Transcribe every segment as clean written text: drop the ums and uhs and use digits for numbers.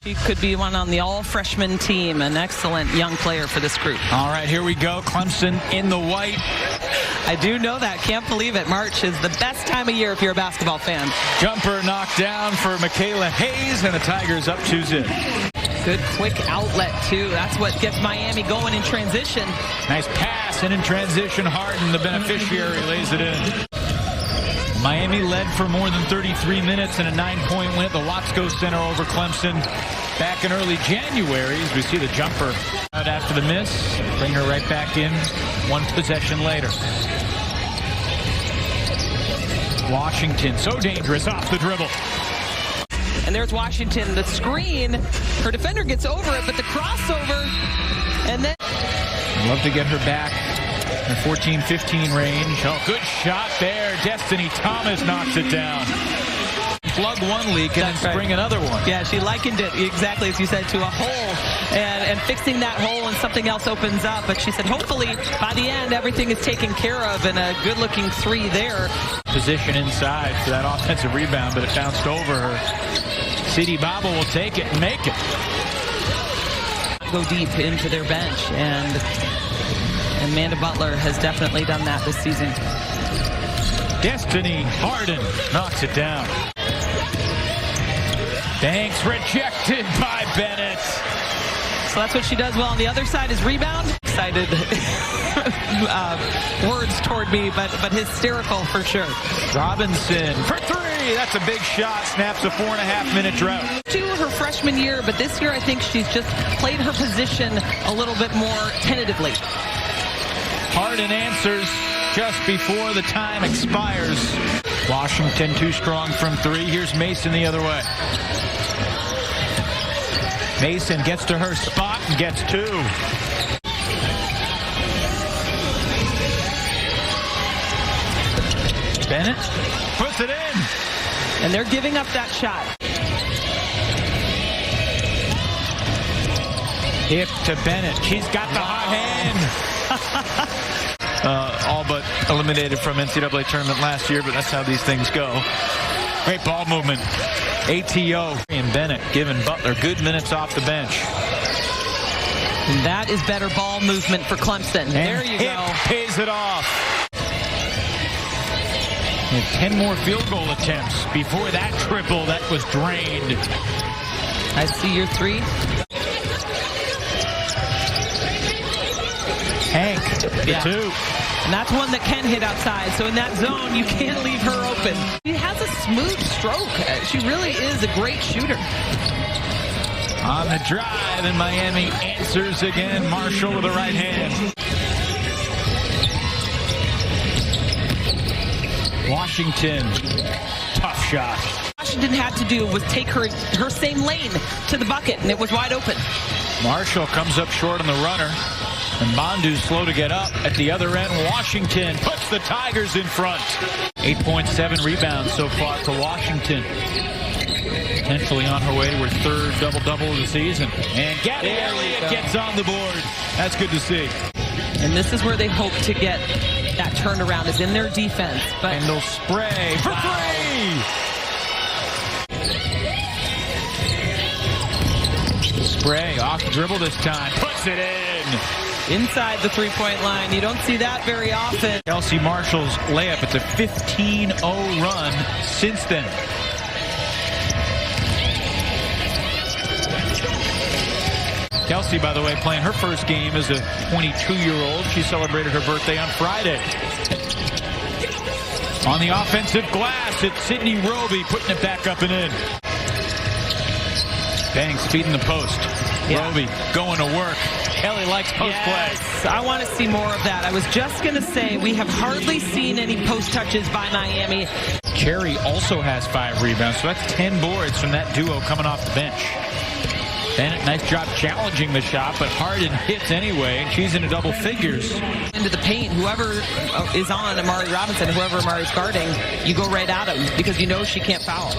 She could be one on the all-freshman team, an excellent young player for this group. All right, here we go. Clemson in the white. I do know that. Can't believe it. March is the best time of year if you're a basketball fan. Jumper knocked down for Michaela Hayes, and the Tigers up 2-0. Good quick outlet, too. That's what gets Miami going in transition. Nice pass, and in transition, Harden, the beneficiary, lays it in. Miami led for more than 33 minutes in a 9-point win at the Watsco Center over Clemson back in early January. As we see the jumper out after the miss, bring her right back in one possession later. Washington, so dangerous off the dribble. And there's Washington, the screen. Her defender gets over it, but the crossover, and then... I'd love to get her back in the 14-15 range. Oh, good shot there. Destiny Thomas knocks it down. Plug one leak and then spring another one. Yeah, she likened it exactly as you said to a hole, and fixing that hole and something else opens up. But she said hopefully by the end everything is taken care of, and a good-looking three there. Position inside for that offensive rebound, but it bounced over her. CD Bobble will take it and make it. Go deep into their bench, and Amanda Butler has definitely done that this season. Destiny Harden knocks it down. Banks rejected by Bennett. So that's what she does well. On the other side is rebound. Excited words toward me, but hysterical for sure. Robinson for three. That's a big shot. Snaps a 4.5-minute drought. To her freshman year, but this year I think she's just played her position a little bit more tentatively. Harden answers just before the time expires. Washington too strong from three. Here's Mason the other way. Mason gets to her spot and gets two. Bennett puts it in. And they're giving up that shot. Hip to Bennett. She's got the hot hand. All but eliminated from NCAA tournament last year, but that's how these things go. Great ball movement. ATO and Bennett giving Butler good minutes off the bench. And that is better ball movement for Clemson. And there you go. Pays it off. And 10 more field goal attempts before that triple that was drained. I see your three. Hank, the two. And that's one that can hit outside. So in that zone, you can't leave her open. She has a smooth stroke. She really is a great shooter. On the drive, and Miami answers again. Marshall with the right hand. Washington, tough shot. Washington had to do was take her same lane to the bucket, and it was wide open. Marshall comes up short on the runner. And Bondu's slow to get up. At the other end, Washington puts the Tigers in front. 8.7 rebounds so far for Washington. Potentially on her way to her third double-double of the season. And Gabby Elliott gets on the board. That's good to see. And this is where they hope to get that turnaround, is in their defense. But and they'll spray for three. Spray off the dribble this time. Puts it in. Inside the three-point line. You don't see that very often. Kelsey Marshall's layup. It's a 15-0 run since then. Kelsey, by the way, playing her first game as a 22-year-old. She celebrated her birthday on Friday. On the offensive glass, it's Sydney Roby putting it back up and in. Banks feeding the post. Yeah. Roby going to work. Kelly likes post play. I want to see more of that. I was just going to say we have hardly seen any post touches by Miami. Cherry also has 5 rebounds, so that's 10 boards from that duo coming off the bench. Bennett, nice job challenging the shot, but Harden hits anyway, and she's into double figures. Into the paint, whoever is on Amari Robinson, whoever Amari's guarding, you go right at him because you know she can't foul.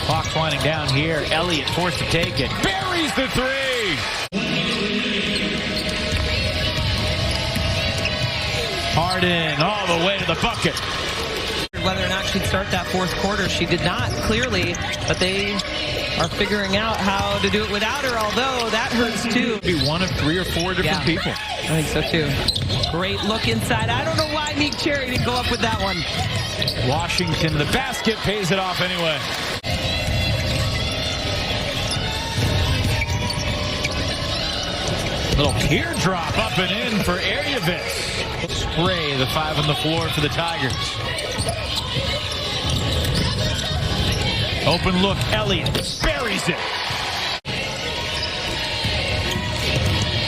Clock's winding down here. Elliott forced to take it. Buries the three! Harden all the way to the bucket. Whether or not she'd start that fourth quarter, she did not, clearly, but they are figuring out how to do it without her, although that hurts too. Be one of 3 or 4 different people. I think so too. Great look inside. I don't know why Meek Cherry didn't go up with that one. Washington, the basket pays it off anyway. Little teardrop up and in for Aryevitz. Spray, the 5 on the floor for the Tigers. Open look, Elliott buries it.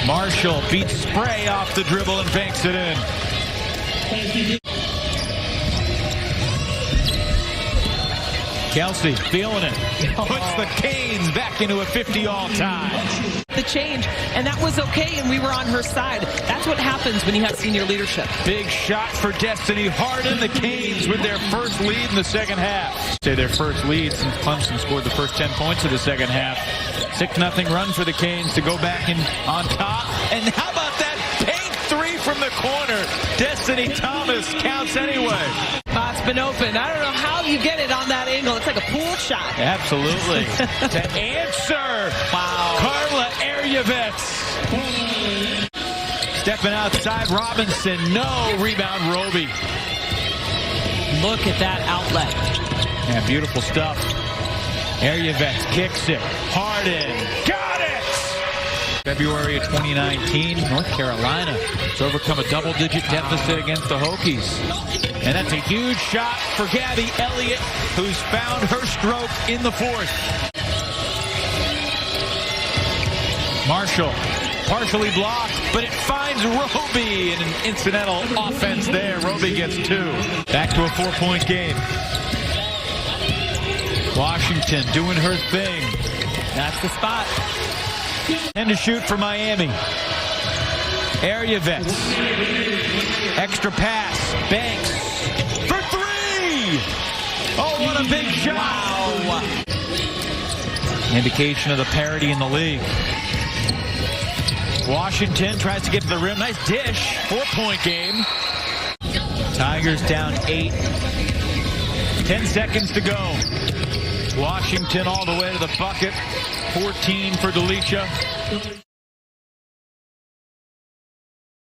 Marshall beats Spray off the dribble and banks it in. Kelsey feeling it. Puts the Canes back into a 50 all-time. The change, and that was okay, and we were on her side. That's what happens when you have senior leadership. Big shot for Destiny Harden. The Canes with their first lead in the second half. Say their first lead since Clemson scored the first 10 points of the second half. 6-0 run for the Canes to go back in on top. And how about that paint 3 from the corner? Destiny Thomas counts anyway. It's been open. I don't know how you get it on that angle. It's like a pool shot. Absolutely. To answer. Wow. Carla Aryevitz. Stepping outside Robinson. No rebound, Roby. Look at that outlet. Yeah, beautiful stuff. Aryevitz kicks it. Harden. Got it! February of 2019, North Carolina has overcome a double-digit deficit against the Hokies. And that's a huge shot for Gabby Elliott, who's found her stroke in the 4th. Marshall, partially blocked, but it finds Roby in an incidental offense there. Roby gets 2. Back to a 4-point game. Washington doing her thing. That's the spot. And to shoot for Miami. Aryevitz. Extra pass. Banks. For 3! Oh, what a big shot. Wow. Indication of the parity in the league. Washington tries to get to the rim. Nice dish. 4-point game. Tigers down 8. 10 seconds to go. Washington all the way to the bucket. 14 for Delicia.